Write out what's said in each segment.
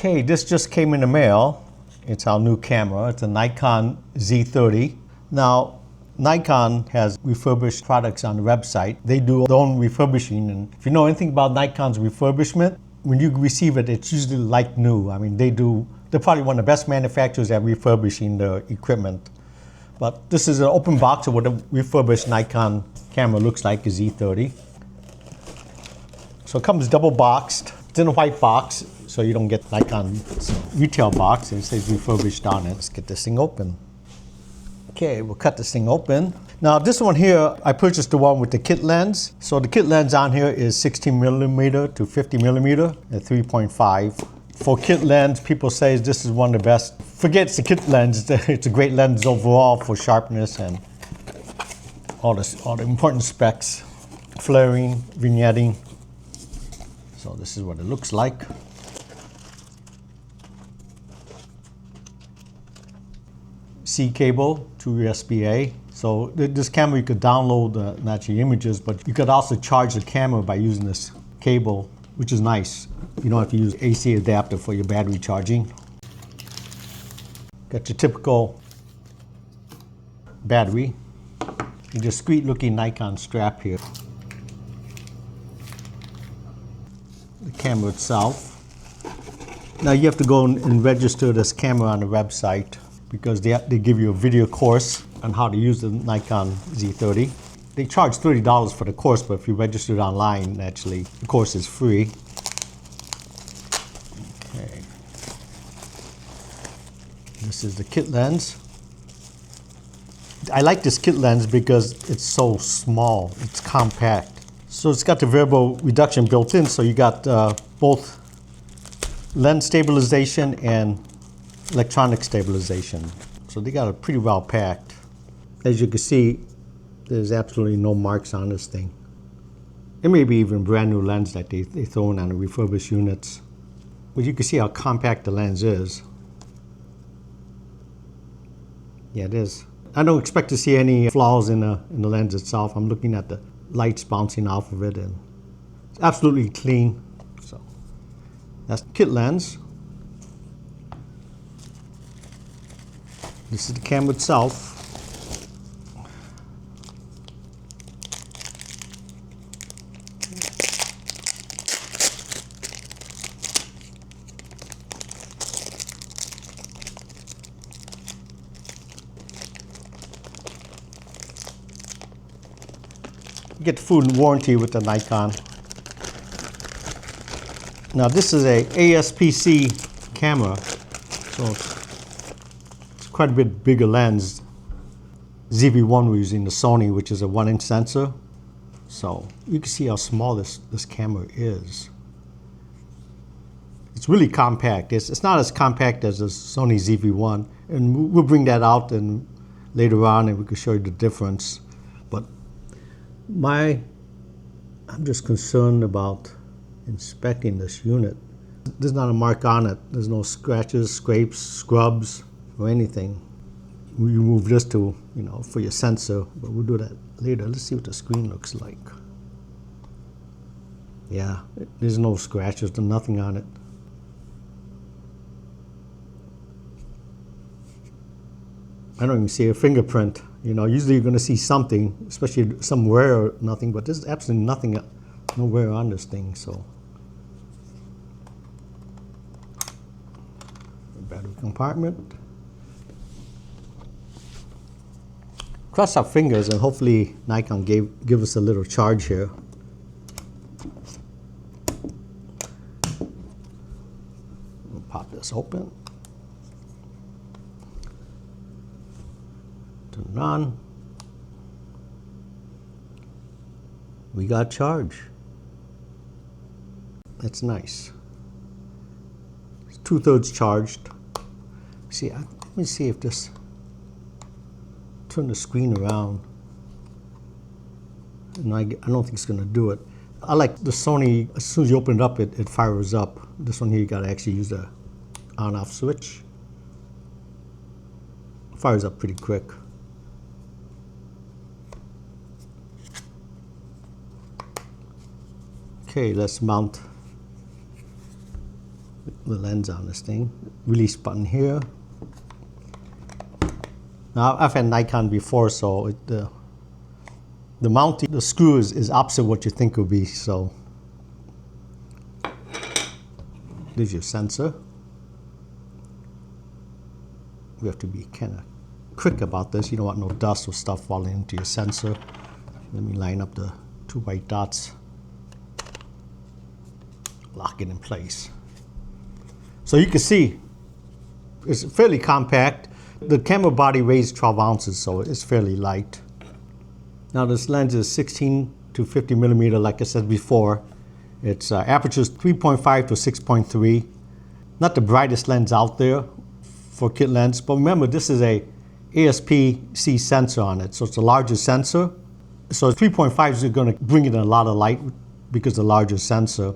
Okay, this just came in the mail. It's our new camera. It's a Nikon Z30. Now, Nikon has refurbished products on the website. They do their own refurbishing, and if you know anything about Nikon's refurbishment, when you receive it, it's usually like new. I mean, they're probably one of the best manufacturers at refurbishing the equipment. But this is an open box of what a refurbished Nikon camera looks like, a Z30. So it comes double boxed. It's in a white box, so you don't get Nikon's retail box. It says refurbished on it. Let's get this thing open. Okay, we'll cut this thing open. Now this one here, I purchased the one with the kit lens. So the kit lens on here is 16mm to 50mm at 3.5. For kit lens, people say this is one of the best. Forget the kit lens, it's a great lens overall for sharpness and all the important specs. Flaring, vignetting. So this is what it looks like. C cable to USB-A. So this camera, you could download not your images, but you could also charge the camera by using this cable, which is nice. You don't have to use AC adapter for your battery charging. Got your typical battery. A discreet looking Nikon strap here. The camera itself. Now you have to go and register this camera on the website because they give you a video course on how to use the Nikon Z30. They charge $30 for the course, but if you register it online, actually, the course is free. Okay. This is the kit lens. I like this kit lens because it's so small, it's compact. So it's got the variable reduction built in, so you got both lens stabilization and electronic stabilization. So they got it pretty well packed. As you can see, there's absolutely no marks on this thing. It may be even brand new lens that they throw in on the refurbished units. But you can see how compact the lens is. Yeah, it is. I don't expect to see any flaws in the lens itself. I'm looking at the lights bouncing off of it, and it's absolutely clean. So that's the kit lens. This is the camera itself. You get the full warranty with the Nikon. Now this is a aps-c camera, so it's quite a bit bigger lens. ZV-1 we're using the Sony, which is a 1-inch sensor. So you can see how small this camera is. It's really compact. It's not as compact as the Sony ZV-1, and we'll bring that out and later on, and we can show you the difference. But I'm just concerned about inspecting this unit. There's not a mark on it. There's no scratches, scrapes, scrubs, or anything. We remove this to, for your sensor, but we'll do that later. Let's see what the screen looks like. Yeah, there's no scratches, there's nothing on it. I don't even see a fingerprint. Usually you're going to see something, especially some wear or nothing, but there's absolutely nothing, no wear on this thing. So, battery compartment. Cross our fingers, and hopefully Nikon give us a little charge here. We'll pop this open. Turn it on. We got charge. That's nice. It's 2/3 charged. See, let me see if this, turn the screen around. And I don't think it's gonna do it. I like the Sony, as soon as you open it up, it fires up. This one here, you gotta actually use the on-off switch. It fires up pretty quick. Okay, let's mount the lens on this thing. Release button here. Now I've had Nikon before, so the mounting, the screw is opposite what you think it would be. So there's your sensor. We have to be kind of quick about this. You don't want no dust or stuff falling into your sensor. Let me line up the 2 white dots. Lock it in place. So you can see it's fairly compact. The camera body weighs 12 ounces, so it's fairly light. Now this lens is 16 to 50 millimeter, like I said before. Its aperture is 3.5 to 6.3. Not the brightest lens out there for kit lens, but remember this is a aps-c sensor on it, so it's a larger sensor. So 3.5 is going to bring in a lot of light because the larger sensor.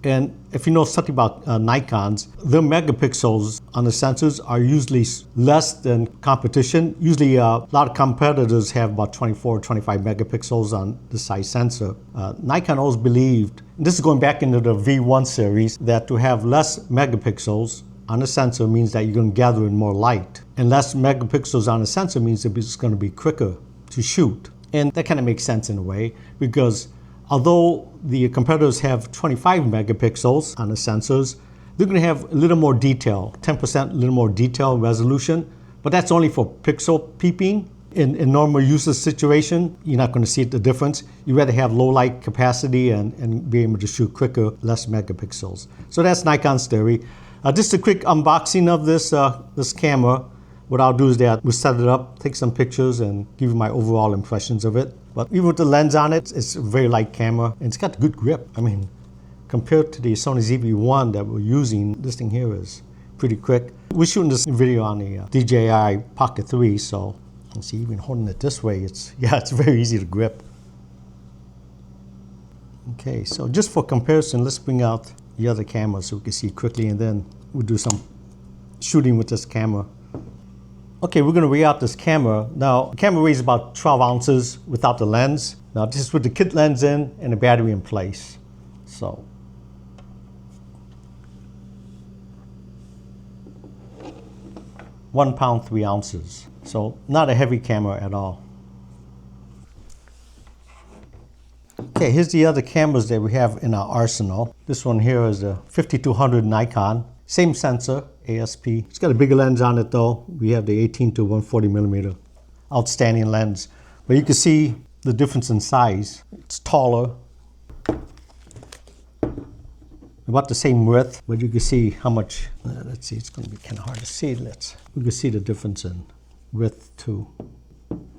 And if you know something about Nikons, their megapixels on the sensors are usually less than competition. Usually a lot of competitors have about 24 or 25 megapixels on the size sensor. Nikon always believed, and this is going back into the V1 series, that to have less megapixels on the sensor means that you're going to gather in more light. And less megapixels on the sensor means that it's going to be quicker to shoot. And that kind of makes sense in a way, because although the competitors have 25 megapixels on the sensors, they're going to have a little more detail, 10% a little more detail resolution, but that's only for pixel peeping. In normal usage situation, you're not going to see the difference. You rather have low light capacity and be able to shoot quicker, less megapixels. So that's Nikon's theory. Just a quick unboxing of this camera. What I'll do is that we'll set it up, take some pictures, and give you my overall impressions of it. But even with the lens on it, it's a very light camera, and it's got good grip. I mean, compared to the Sony ZV-1 that we're using, this thing here is pretty quick. We're shooting this video on the DJI Pocket 3, so you can see even holding it this way, it's very easy to grip. Okay, so just for comparison, let's bring out the other camera so we can see quickly, and then we'll do some shooting with this camera. Okay, we're going to weigh out this camera. Now, the camera weighs about 12 ounces without the lens. Now, this is with the kit lens in and the battery in place. So, £1 pound, 3 ounces. So, not a heavy camera at all. Okay, here's the other cameras that we have in our arsenal. This one here is a 5200 Nikon. Same sensor, ASP. It's got a bigger lens on it though. We have the 18 to 140 millimeter. Outstanding lens. But you can see the difference in size. It's taller. About the same width, but you can see how much, let's see, it's going to be kind of hard to see. We can see the difference in width too.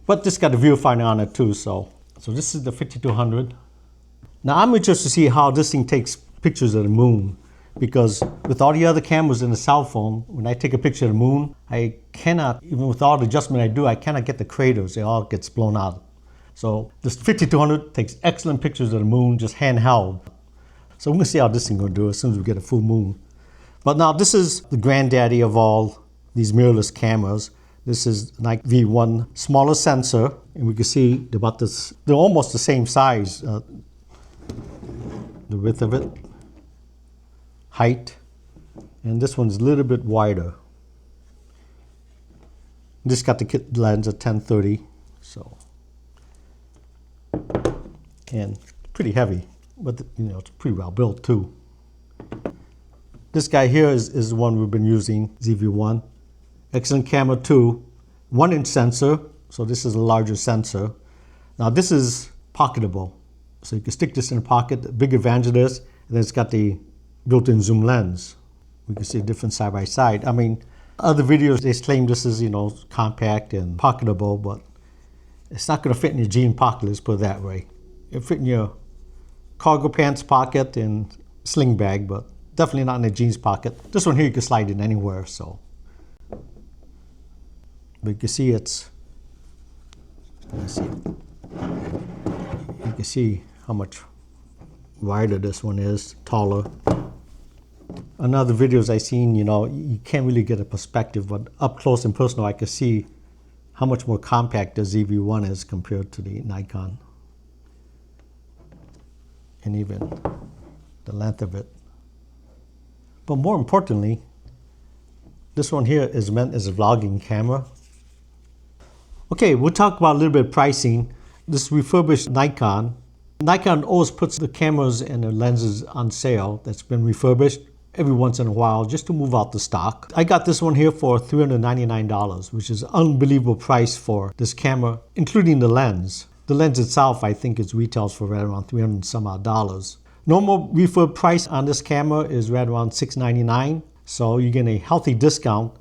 But this got a viewfinder on it too, so this is the 5200. Now I'm interested to see how this thing takes pictures of the moon. Because with all the other cameras in the cell phone, when I take a picture of the moon, I cannot, even with all the adjustment I do, I cannot get the craters. It all gets blown out. So this 5200 takes excellent pictures of the moon, just handheld. So we're going to see how this thing is going to do as soon as we get a full moon. But now this is the granddaddy of all these mirrorless cameras. This is Nikon V1, smaller sensor, and we can see about this, they're almost the same size, the width of it. Height, and this one's a little bit wider. This got the kit lens at 1030, so, and pretty heavy, but you know, it's pretty well built too. This guy here is the one we've been using, ZV-1. Excellent camera too. 1-inch sensor, so this is a larger sensor. Now this is pocketable, so you can stick this in a pocket. The big advantage of this, and then it's got the built-in zoom lens. We can see a difference side by side. I mean, other videos, they claim this is, you know, compact and pocketable, but it's not going to fit in your jean pocket, let's put it that way. It'll fit in your cargo pants pocket and sling bag, but definitely not in a jeans pocket. This one here, you can slide in anywhere, so. But you can see it's, let's see. You can see how much wider this one is, taller. On other videos I've seen, you know, you can't really get a perspective, but up close and personal, I can see how much more compact the ZV-1 is compared to the Nikon. And even the length of it. But more importantly, this one here is meant as a vlogging camera. Okay, we'll talk about a little bit of pricing. This refurbished Nikon. Nikon always puts the cameras and the lenses on sale that's been refurbished every once in a while just to move out the stock. I got this one here for $399, which is an unbelievable price for this camera, including the lens. The lens itself, I think, retails for right around $300 and some odd dollars. Normal refurb price on this camera is right around $699, so you get a healthy discount.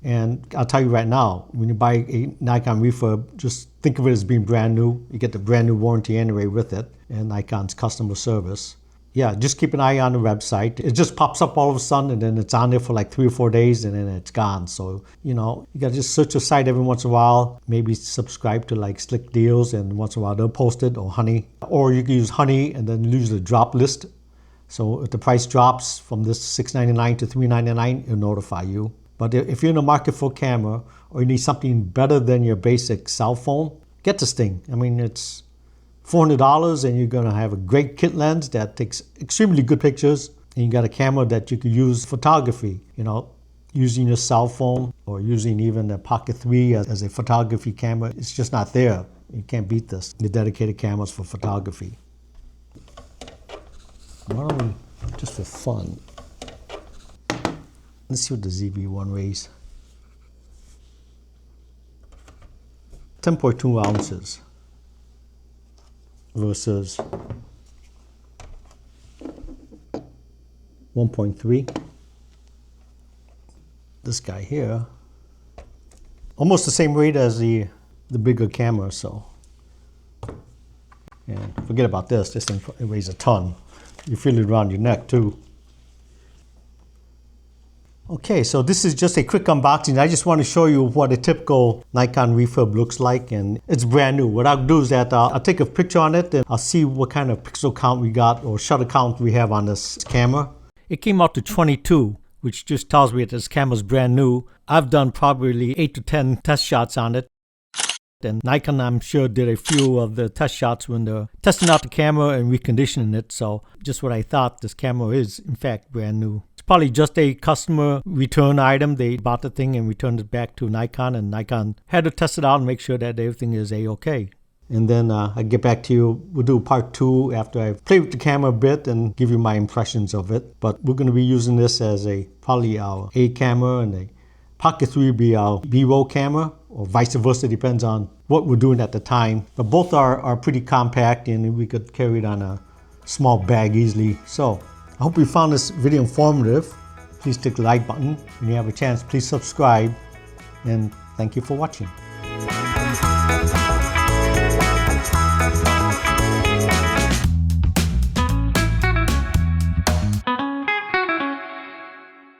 And I'll tell you right now, when you buy a Nikon refurb, just think of it as being brand new. You get the brand new warranty anyway with it, and Nikon's customer service. Yeah, just keep an eye on the website. It just pops up all of a sudden, and then it's on there for like 3 or 4 days, and then it's gone. So, you gotta just search the site every once in a while. Maybe subscribe to like Slick Deals, and once in a while they'll post it, or Honey. Or you can use Honey and then use the drop list. So if the price drops from this $699 to $399, it'll notify you. But if you're in the market for a camera, or you need something better than your basic cell phone, get this thing. I mean, it's $400, and you're gonna have a great kit lens that takes extremely good pictures, and you got a camera that you could use photography, using your cell phone or using even a Pocket 3 as a photography camera. It's just not there. You can't beat this. The dedicated cameras for photography. Why don't we, just for fun, let's see what the ZV-1 weighs. 10.2 ounces versus 1.3. This guy here, almost the same weight as the bigger camera, so. And forget about this. This thing weighs a ton. You feel it around your neck too. Okay, so this is just a quick unboxing. I just want to show you what a typical Nikon refurb looks like, and it's brand new. What I'll do is that I'll take a picture on it, and I'll see what kind of pixel count we got or shutter count we have on this camera. It came out to 22, which just tells me that this camera's brand new. I've done probably 8 to 10 test shots on it. And Nikon, I'm sure, did a few of the test shots when they're testing out the camera and reconditioning it. So just what I thought, this camera is, in fact, brand new. Probably just a customer return item. They bought the thing and returned it back to Nikon, and Nikon had to test it out and make sure that everything is A-OK. And then I'll get back to you. We'll do part 2 after I've played with the camera a bit and give you my impressions of it. But we're going to be using this as probably our A camera, and the Pocket 3 will be our B-roll camera, or vice versa, depends on what we're doing at the time. But both are pretty compact, and we could carry it on a small bag easily. So I hope you found this video informative. Please click the like button. When you have a chance, please subscribe. And thank you for watching.